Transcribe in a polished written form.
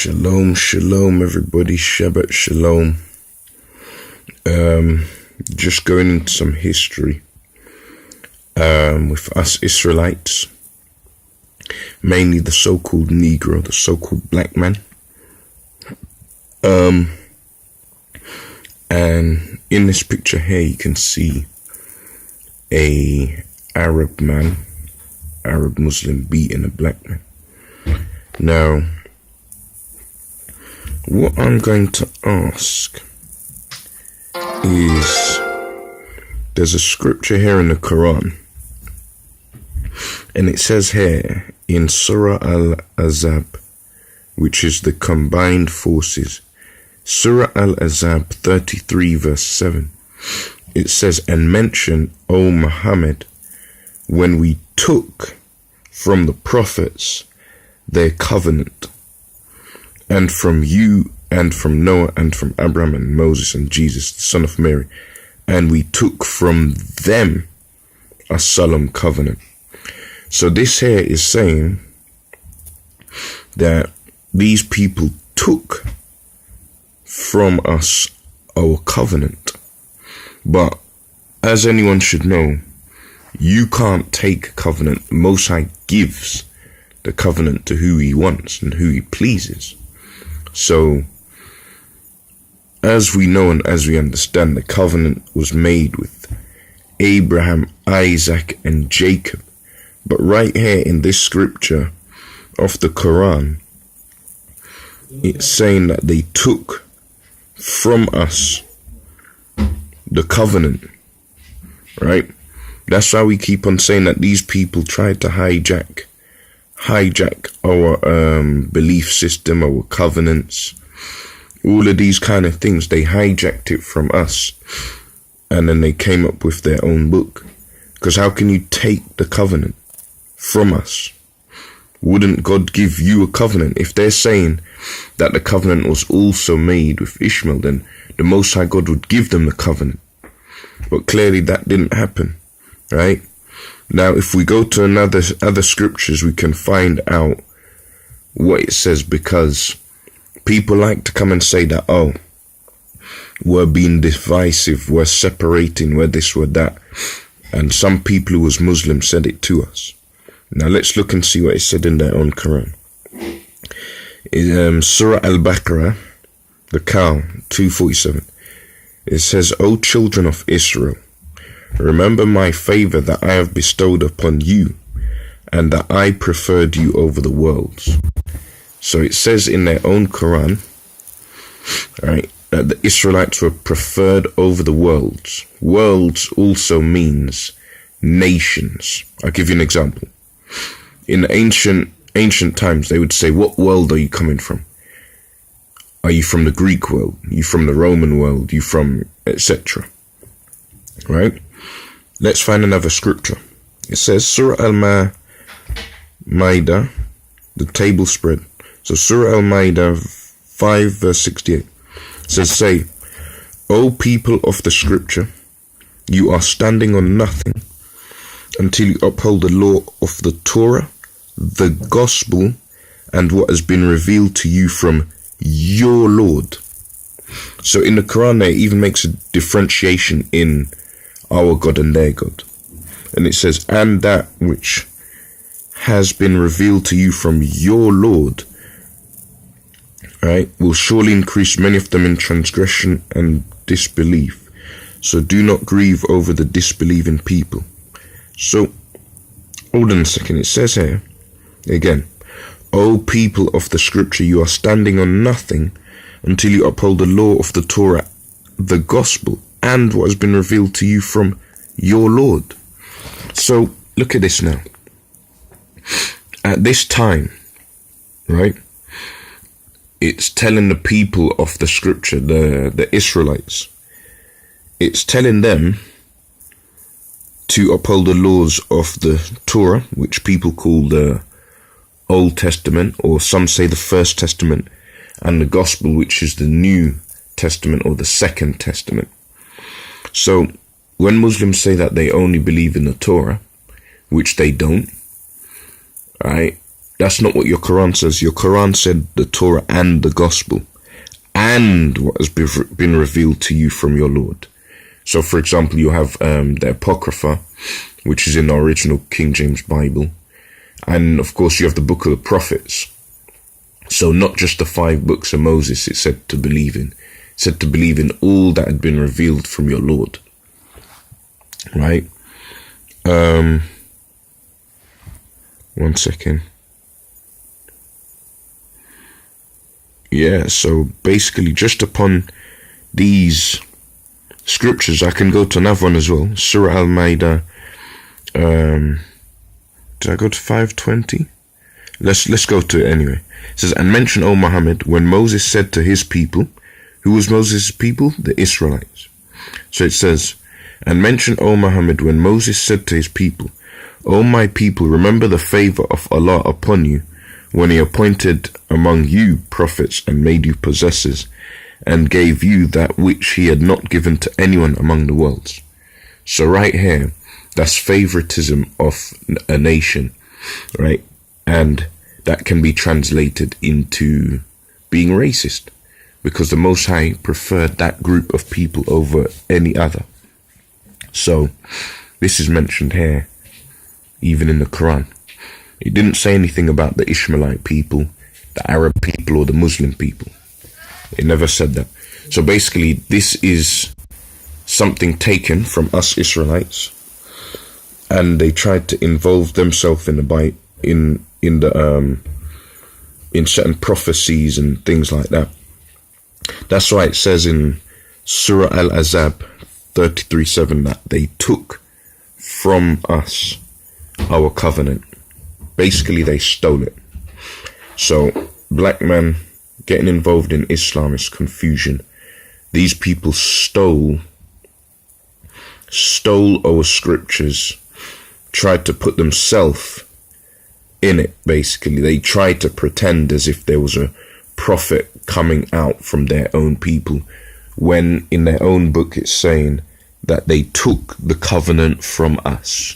Shalom, shalom, everybody. Shabbat shalom. Just going into some history with us Israelites, mainly the so-called Negro, the so-called black man. And in this picture here, you can see a Arab man, Arab Muslim, beating a black man. Now, what I'm going to ask is, there's a scripture here in the Quran, and it says here in Surah Al-Ahzab, which is the combined forces, Surah Al-Ahzab 33 verse 7, it says, "And mention, O Muhammad, when we took from the prophets their covenant, and from you, and from Noah, and from Abraham, and Moses, and Jesus, the son of Mary, and we took from them a solemn covenant." So this here is saying that these people took from us our covenant. But as anyone should know, you can't take a covenant. The Most High gives the covenant to who he wants and who he pleases. So, as we know and as we understand, the covenant was made with Abraham, Isaac, and Jacob. But right here in this scripture of the Quran, it's saying that they took from us the covenant, right? That's why we keep on saying that these people tried to hijack our belief system, our covenants, all of these kind of things. They hijacked it from us, and then they came up with their own book. Because how can you take the covenant from us? Wouldn't God give you a covenant? If they're saying that the covenant was also made with Ishmael, then the Most High God would give them the covenant. But clearly that didn't happen, right? Now, if we go to other scriptures, we can find out what it says, because people like to come and say that, oh, we're being divisive, we're separating, we're this, we're that. And some people who was Muslim said it to us. Now, let's look and see what it said in their own Quran. In Surah Al-Baqarah, the cow, 247, it says, "O children of Israel, remember my favor that I have bestowed upon you, and that I preferred you over the worlds." So it says in their own Quran, right, that the Israelites were preferred over the worlds. Worlds also means nations. I'll give you an example. In ancient times, they would say, "What world are you coming from? Are you from the Greek world? Are you from the Roman world? Are you from etc.?" Right? Let's find another scripture. It says Surah Al-Ma'idah, the table spread. So Surah Al-Ma'idah 5 verse 68 says, "Say, O people of the scripture, you are standing on nothing until you uphold the law of the Torah, the gospel, and what has been revealed to you from your Lord." So in the Quran, there even makes a differentiation in our God and their God. And it says, "And that which has been revealed to you from your Lord, right, will surely increase many of them in transgression and disbelief. So do not grieve over the disbelieving people." So, hold on a second. It says here, again, "O people of the scripture, you are standing on nothing until you uphold the law of the Torah, the gospel, and what has been revealed to you from your Lord." So, look at this now. At this time, right, it's telling the people of the scripture, the Israelites, it's telling them to uphold the laws of the Torah, which people call the Old Testament, or some say the First Testament, and the Gospel, which is the New Testament or the Second Testament. So when Muslims say that they only believe in the Torah, which they don't, right, That's not what your Quran says. Your Quran said the Torah and the Gospel and what has been revealed to you from your Lord. So, for example, you have the Apocrypha, which is in the original King James Bible. And, of course, you have the Book of the Prophets. So not just the 5 books of Moses it said to believe in. It said to believe in all that had been revealed from your Lord. Right? 1 second. Yeah, so basically just upon these scriptures, I can go to another one as well. Surah Al-Ma'idah. Did I go to 520? Let's go to it anyway. It says, and mention, O Muhammad, when Moses said to his people, who was Moses' people? The Israelites. So it says, and mention, O Muhammad, when Moses said to his people, O my people, remember the favor of Allah upon you, when he appointed among you prophets and made you possessors, and gave you that which he had not given to anyone among the worlds. So right here, that's favoritism of a nation, right? And that can be translated into being racist, because the Most High preferred that group of people over any other. So this is mentioned here, even in the Quran. It didn't say anything about the Ishmaelite people, the Arab people, or the Muslim people. It never said that. So basically, this is something taken from us Israelites, and they tried to involve themselves in certain prophecies and things like that. That's why it says in Surah Al-Ahzab 33:7 that they took from us our covenant. Basically, they stole it. So, black man getting involved in Islam is confusion. These people stole our scriptures, tried to put themselves in it, basically. They tried to pretend as if there was a prophet coming out from their own people, when in their own book it's saying that they took the covenant from us.